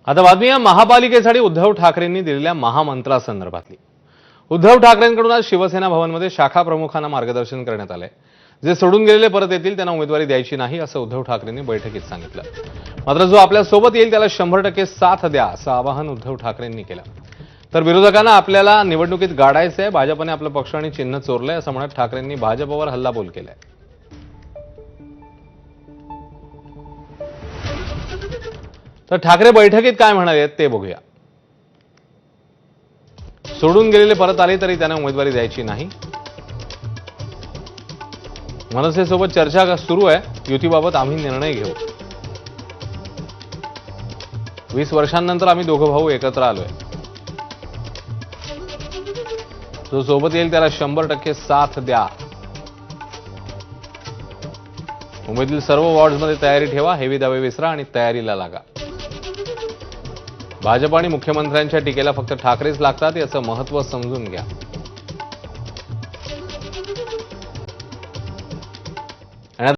आता बातमी या महापालिकेसाठी उद्धव ठाकरेंनी दिलेल्या महामंत्रासंदर्भातली। उद्धव ठाकरेंकडून आज शिवसेना भवनमध्ये शाखा प्रमुखांना मार्गदर्शन करण्यात आलंय। जे सोडून गेलेले परत येतील त्यांना उमेदवारी द्यायची नाही असं उद्धव ठाकरेंनी बैठकीत सांगितलं। मात्र जो आपल्या सोबत येईल त्याला 100% साथ द्या असं आवाहन उद्धव ठाकरेंनी केलं। तर विरोधकांना आपल्याला निवडणुकीत गाडायचंय, भाजपने आपलं पक्ष आणि चिन्ह चोरलंय असं म्हणत ठाकरेंनी भाजपवर हल्लाबोल केलाय। तर ठाकरे बैठकीत काय म्हणाले ते बघूया। सोडून गेलेले परत आले तरी त्यांना उमेदवारी द्यायची नाही। मनसेसोबत चर्चा सुरू आहे, युतीबाबत आम्ही निर्णय घेऊ। 20 वर्षांनंतर आम्ही दोघं भाऊ एकत्र आलोय। जो सोबत येईल त्याला 100% साथ द्या। मुंबईतील सर्व वॉर्ड्समध्ये तयारी ठेवा, हेवी दावे विसरा आणि तयारीला लागा। भाजप आणि मुख्यमंत्र्यांच्या टीकेला फक्त ठाकरेच लागतात याचं महत्त्व समजून घ्या।